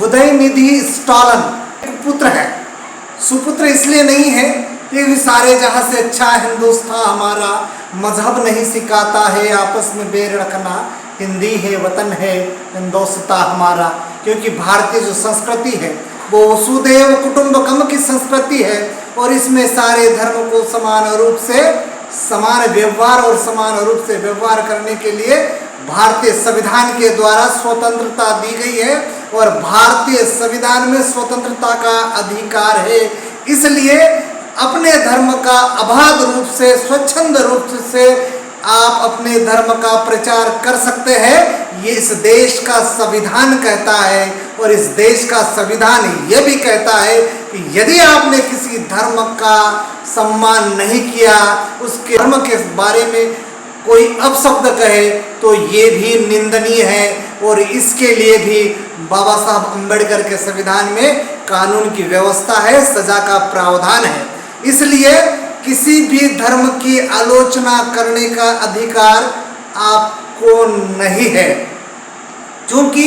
उदयनिधि स्टालिन एक पुत्र है। सुपुत्र इसलिए नहीं है कि सारे जहां से अच्छा हिंदुस्तान हमारा, मजहब नहीं सिखाता है आपस में बैर रखना, हिंदी है वतन है हिंदुस्तान हमारा। क्योंकि भारतीय जो संस्कृति है वो वसुधैव कुटुंबकम की संस्कृति है और इसमें सारे धर्म को समान रूप से समान व्यवहार और समान रूप से व्यवहार करने के लिए भारतीय संविधान के द्वारा स्वतंत्रता दी गई है और भारतीय संविधान में स्वतंत्रता का अधिकार है। इसलिए अपने धर्म का अबाध रूप से, स्वच्छंद रूप से आप अपने धर्म का प्रचार कर सकते हैं। ये इस देश का संविधान कहता है और इस देश का संविधान ये भी कहता है कि यदि आपने किसी धर्म का सम्मान नहीं किया, उसके धर्म के बारे में कोई अपशब्द कहे तो ये भी निंदनीय है और इसके लिए भी बाबा साहब अम्बेडकर के संविधान में कानून की व्यवस्था है, सजा का प्रावधान है। इसलिए किसी भी धर्म की आलोचना करने का अधिकार आपको नहीं है। क्योंकि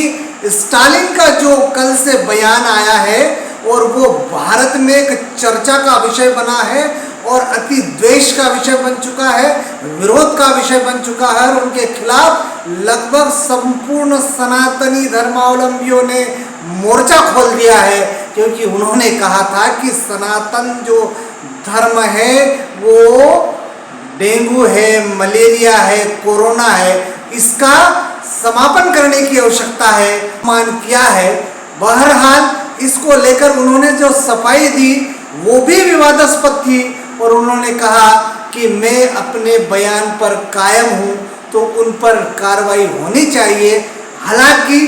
स्टालिन का जो कल से बयान आया है और वो भारत में एक चर्चा का विषय बना है और अति द्वेष का विषय बन चुका है, विरोध का विषय बन चुका है और उनके खिलाफ लगभग संपूर्ण सनातनी धर्मावलंबियों ने मोर्चा खोल दिया है। क्योंकि उन्होंने कहा था कि सनातन जो धर्म है वो डेंगू है, मलेरिया है, कोरोना है, इसका समापन करने की आवश्यकता है, मान किया है। बहरहाल इसको लेकर उन्होंने जो सफाई दी वो भी विवादास्पद थी और उन्होंने कहा कि मैं अपने बयान पर कायम हूँ तो उन पर कार्रवाई होनी चाहिए। हालांकि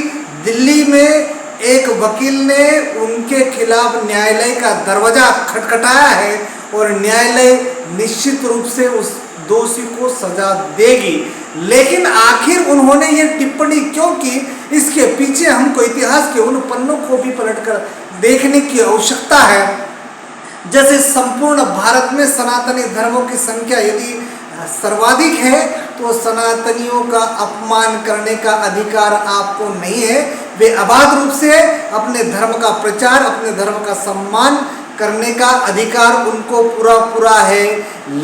दिल्ली में एक वकील ने उनके खिलाफ न्यायालय का दरवाजा खटखटाया है और न्यायालय निश्चित रूप से उस दोषी को सजा देगी। लेकिन आखिर उन्होंने ये टिप्पणी क्यों की, इसके पीछे हमको इतिहास के उन पन्नों को भी पलटकर देखने की आवश्यकता है। जैसे संपूर्ण भारत में सनातनी धर्मों की संख्या यदि सर्वाधिक है तो सनातनियों का अपमान करने का अधिकार आपको नहीं है। वे अबाध रूप से अपने धर्म का प्रचार, अपने धर्म का सम्मान करने का अधिकार उनको पूरा है।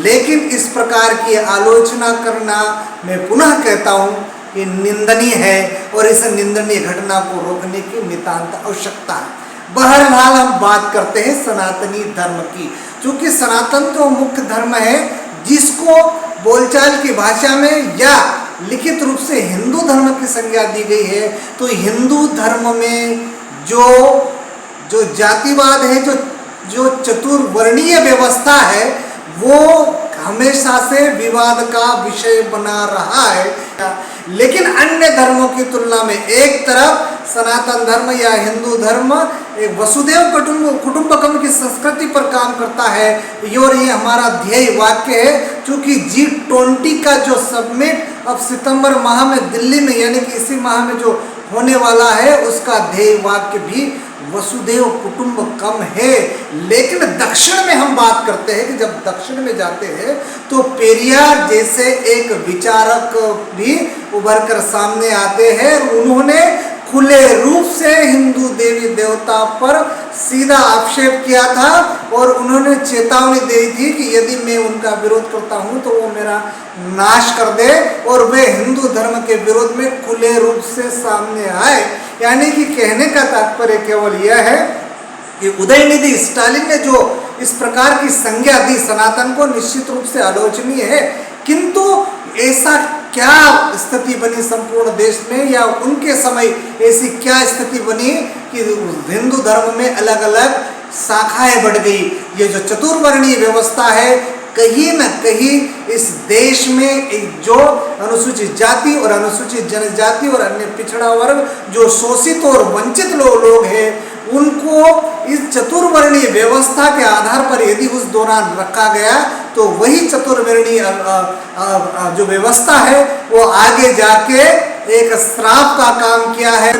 लेकिन इस प्रकार की आलोचना करना, मैं पुनः कहता हूँ, कि निंदनीय है और इस निंदनीय घटना को रोकने की नितांत आवश्यकता है। बहरहाल हम बात करते हैं सनातनी धर्म की। क्योंकि सनातन तो मुख्य धर्म है जिसको बोलचाल की भाषा में या लिखित रूप से हिंदू धर्म की संज्ञा दी गई है। तो हिंदू धर्म में जो जातिवाद है, जो चतुर्वर्णीय व्यवस्था है, वो हमेशा से विवाद का विषय बना रहा है। लेकिन अन्य धर्मों की तुलना में एक तरफ सनातन धर्म या हिंदू धर्म एक वसुधैव कुटुंबकम की संस्कृति पर काम करता है और ये हमारा ध्येय वाक्य है। क्योंकि G20 का जो समिट अब सितंबर माह में दिल्ली में यानी कि इसी माह में जो होने वाला है, उसका ध्येय वाक्य भी वसुधैव कुटुंबकम है। लेकिन दक्षिण में हम बात करते हैं कि जब दक्षिण में जाते हैं तो पेरियार जैसे एक विचारक भी उभर कर सामने आते हैं। उन्होंने खुले रूप से हिंदू देवी देवता पर सीधा आक्षेप किया था और उन्होंने चेतावनी दी थी कि यदि मैं उनका विरोध करता हूं तो वो मेरा नाश कर दे और वे हिंदू धर्म के विरोध में खुले रूप से सामने आए। यानी कि कहने का तात्पर्य केवल यह है कि उदयनिधि स्टालिन ने जो इस प्रकार की संज्ञा दी सनातन को, निश्चित रूप से आलोचनीय है। किंतु ऐसा क्या स्थिति बनी संपूर्ण देश में या उनके समय ऐसी क्या स्थिति बनी कि हिंदू धर्म में अलग अलग शाखाएं बढ़ गई। ये जो चतुर्वर्णीय व्यवस्था है, कहीं न कहीं इस देश में जो अनुसूचित जाति और अनुसूचित जनजाति और अन्य पिछड़ा वर्ग जो शोषित और वंचित लोग हैं, उनको इस चतुर्वर्णीय व्यवस्था के आधार पर यदि उस दौरान रखा गया तो वही चतुर्वर्णीय जो व्यवस्था है वो आगे जाके एक श्राप का काम किया है,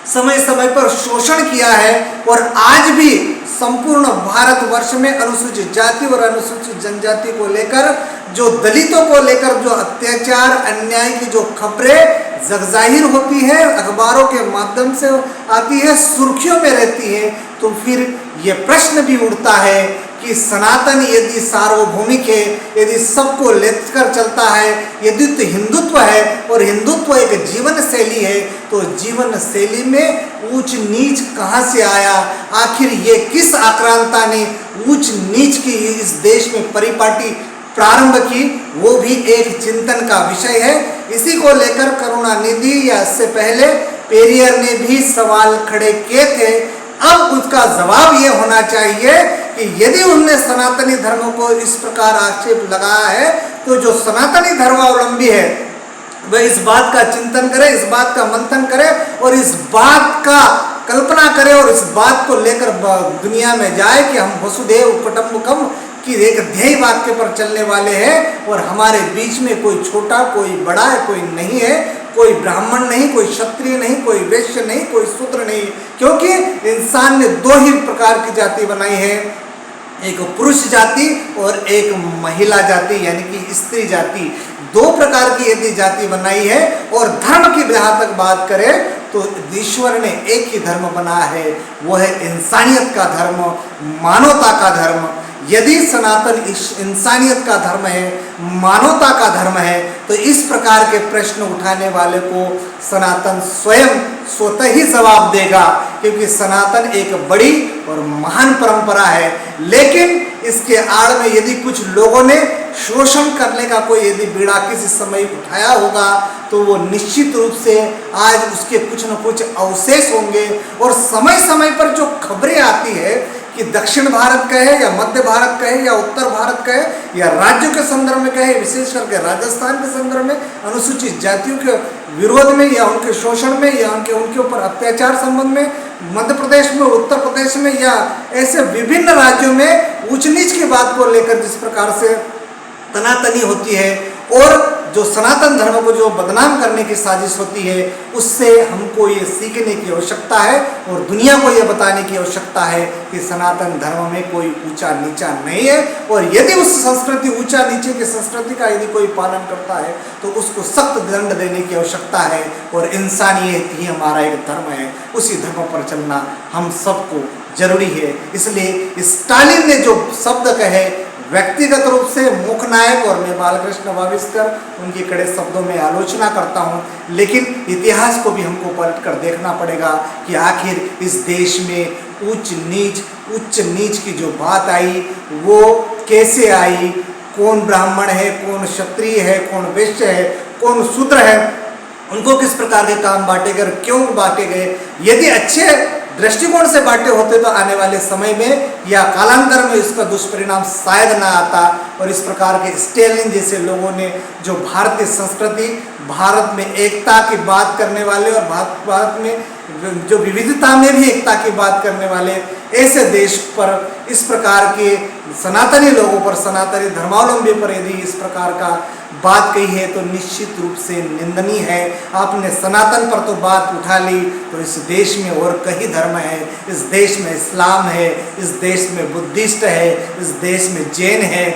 समय समय पर शोषण किया है। और आज भी संपूर्ण भारतवर्ष में अनुसूचित जाति और अनुसूचित जनजाति को लेकर, जो दलितों को लेकर जो अत्याचार अन्याय की जो खबरें जगजाहिर होती है, अखबारों के माध्यम से आती है, सुर्खियों में रहती है, तो फिर ये प्रश्न भी उठता है कि सनातन यदि सार्वभौमिक है, यदि सबको लेकर चलता है, यदि तो हिंदुत्व है और हिंदुत्व एक जीवन शैली है, तो जीवन शैली में ऊंच नीच कहाँ से आया? आखिर ये किस आक्रांता ने ऊंच नीच की इस देश में परिपाटी प्रारंभ की? वो भी एक चिंतन का विषय है। इसी को लेकर करुणानिधि या इससे पहले पेरियर ने भी सवाल खड़े किए थे। अब उसका जवाब ये होना चाहिए कि यदि उनने सनातनी धर्म को इस प्रकार आक्षेप लगाया है, तो जो सनातनी धर्मावलंबी है वह इस बात का चिंतन करे, इस बात का मंथन करे और इस बात का कल्पना करे और इस बात को लेकर दुनिया में जाए कि हम वसुधैव कुटुंबकम कि एक ध्येय वाक्य पर चलने वाले हैं और हमारे बीच में कोई छोटा, कोई बड़ा है, कोई नहीं है, कोई ब्राह्मण नहीं, कोई क्षत्रिय नहीं, कोई वैश्य नहीं, कोई शूद्र नहीं, क्योंकि इंसान ने दो ही प्रकार की जाति बनाई है, एक पुरुष जाति और एक महिला जाति यानी कि स्त्री जाति। दो प्रकार की यदि जाति बनाई है और धर्म की जहाँ तक बात करें तो ईश्वर ने एक ही धर्म बनाया है, वो है इंसानियत का धर्म, मानवता का धर्म। यदि सनातन इंसानियत का धर्म है, मानवता का धर्म है, तो इस प्रकार के प्रश्न उठाने वाले को सनातन स्वतः ही जवाब देगा, क्योंकि सनातन एक बड़ी और महान परंपरा है। लेकिन इसके आड़ में यदि कुछ लोगों ने शोषण करने का कोई यदि बीड़ा किसी समय उठाया होगा, तो वो निश्चित रूप से आज उसके कुछ न कुछ अवशेष होंगे। और समय समय पर जो खबरें आती है कि दक्षिण भारत कहे या मध्य भारत कहे या उत्तर भारत कहे या राज्यों के संदर्भ में कहे, विशेष करके राजस्थान के संदर्भ में अनुसूचित जातियों के विरोध में या उनके शोषण में या उनके ऊपर अत्याचार संबंध में, मध्य प्रदेश में, उत्तर प्रदेश में या ऐसे विभिन्न राज्यों में ऊंच नीच की बात को लेकर जिस प्रकार से तनातनी होती है और जो सनातन धर्म को जो बदनाम करने की साजिश होती है, उससे हमको ये सीखने की आवश्यकता है और दुनिया को ये बताने की आवश्यकता है कि सनातन धर्म में कोई ऊंचा नीचा नहीं है। और यदि उस संस्कृति ऊंचा नीचे की संस्कृति का यदि कोई पालन करता है तो उसको सख्त दंड देने की आवश्यकता है। और इंसानियत ही हमारा एक धर्म है, उसी धर्म पर चलना हम सबको जरूरी है। इसलिए स्टालिन ने जो शब्द कहे, व्यक्तिगत रूप से मुख नायक और मैं बालकृष्ण वाविस्कर उनकी कड़े शब्दों में आलोचना करता हूं, लेकिन इतिहास को भी हमको पलट कर देखना पड़ेगा कि आखिर इस देश में उच्च नीच की जो बात आई वो कैसे आई, कौन ब्राह्मण है, कौन क्षत्रिय है, कौन वैश्य है, कौन शूद्र है, उनको किस प्रकार के काम बांटे गए, क्यों बांटे गए। यदि अच्छे दृष्टिकोण से बांटे होते तो आने वाले समय में या कालांतर में इसका दुष्परिणाम शायद ना आता। और इस प्रकार के स्टेलिन जैसे लोगों ने जो भारतीय संस्कृति, भारत में एकता की बात करने वाले और भारत में जो विविधता में भी एकता की बात करने वाले ऐसे देश पर इस प्रकार के सनातनी लोगों पर, सनातनी धर्मावलंबी पर यदि इस प्रकार का बात कही है तो निश्चित रूप से निंदनीय है। आपने सनातन पर तो बात उठा ली, तो इस देश में और कई धर्म है, इस देश में इस्लाम है, इस देश में बुद्धिस्ट है, इस देश में जैन है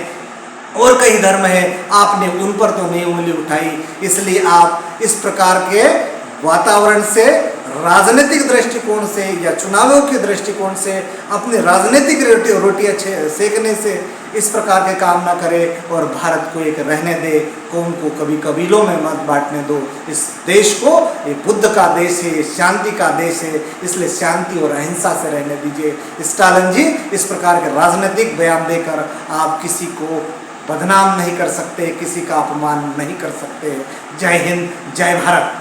और कई धर्म है, आपने उन पर तो नहीं उंगली उठाई। इसलिए आप इस प्रकार के वातावरण से, राजनीतिक दृष्टिकोण से या चुनावों के दृष्टिकोण से अपनी राजनीतिक रोटियां सेकने से इस प्रकार के काम ना करें और भारत को एक रहने दे, कौम को कभी कबीलों में मत बांटने दो। इस देश को ये बुद्ध का देश है, शांति का देश है, इसलिए शांति और अहिंसा से रहने दीजिए। स्टालिन जी, इस प्रकार के राजनीतिक बयान देकर आप किसी को बदनाम नहीं कर सकते, किसी का अपमान नहीं कर सकते। जय हिंद, जय भारत।